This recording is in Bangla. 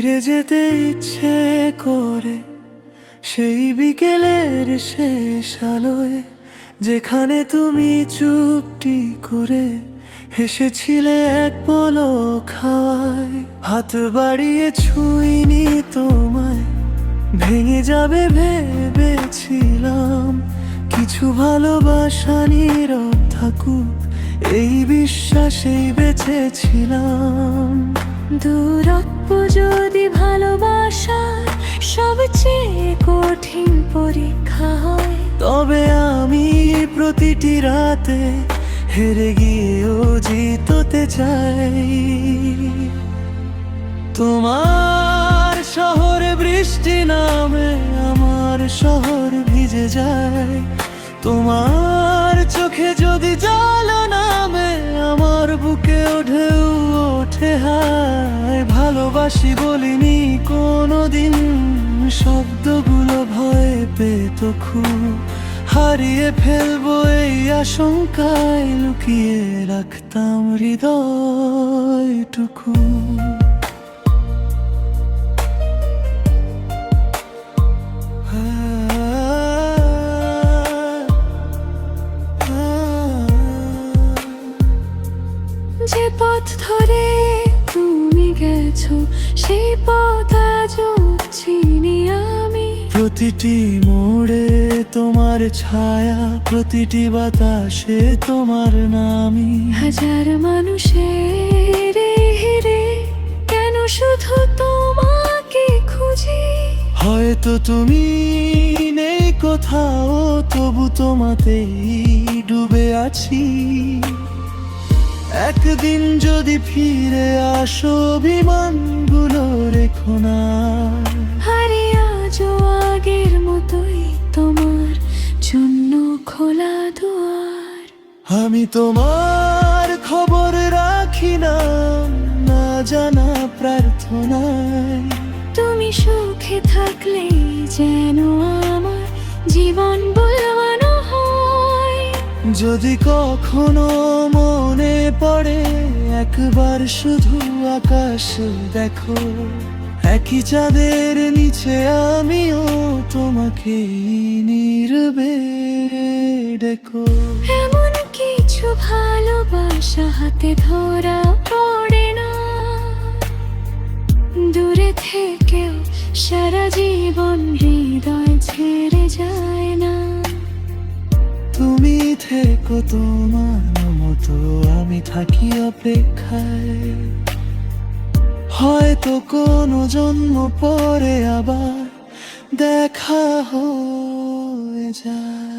ফিরে যেতে ইচ্ছে করে সেই বিকেলের শেষ আলোয়, যেখানে তুমি চুপটি করে হেসেছিলে এক পলক হাওয়ায়। হাত বাড়িয়ে ছুঁইনি তোমায়, ভেঙে যাবে ভেবেছিলাম। কিছু ভালোবাসা নীরব থাকুক, এই বিশ্বাসেই বেঁচেছিলাম। দূরত্ব যদি ভালোবাসার সবচেয়ে কঠিন পরীক্ষা হয়, তবে আমি প্রতিটি রাতে হেরে গিয়েও জিততে চাই। তোমার শহরে বৃষ্টি নামে আমার শহর ভিজে যায়। তোমার চোখে যদি জল নামে আমার বুকেও ঢেউ ওঠে হায়। ভালোবাসি বলিনি কোনোদিন, শব্দগুলো ভয় পেত খুব। হারিয়ে ফেলবো এই আশঙ্কায় লুকিয়ে রাখতাম হৃদয়টুকু। যে পথ ধরে তুমি গেছো সেই পথ আজও চিনি আমি। প্রতিটি মোড়ে তোমার ছায়া, প্রতিটি বাতাসে তোমার নামই। হাজার মানুষের হেরে কেন শুধু তোমাকে খুঁজি। হয়তো তুমি নেই কোথাও, তবু তোমাতেই ডুবে আছি। একদিন যদি ফিরে আসো অভিমানগুলো রেখো না। হারিয়ে আজও আগের মতোই তোমার জন্য খোলা দুয়ার। আমি তোমার খবর রাখি না, না জানা প্রার্থনায়। তুমি সুখে থাকলে যেন আমার জীবন বলবানো হয়। যদি কখনো মনে পড়ে একবার শুধু আকাশ দেখো, একই চাঁদের নিচে আমিও তোমাকে নীরবে ডেকো। এমন কিছু ভালোবাসা হাতে ধরা পড়ে না, দূরে থেকেও সারা জীবন হৃদয় ছেড়ে যায় না। তুমি থেকো তোমার মতো, আমি থাকি অপেক্ষায়। হয়তো কোনো জন্ম পরে আবার দেখা হয়ে যায়।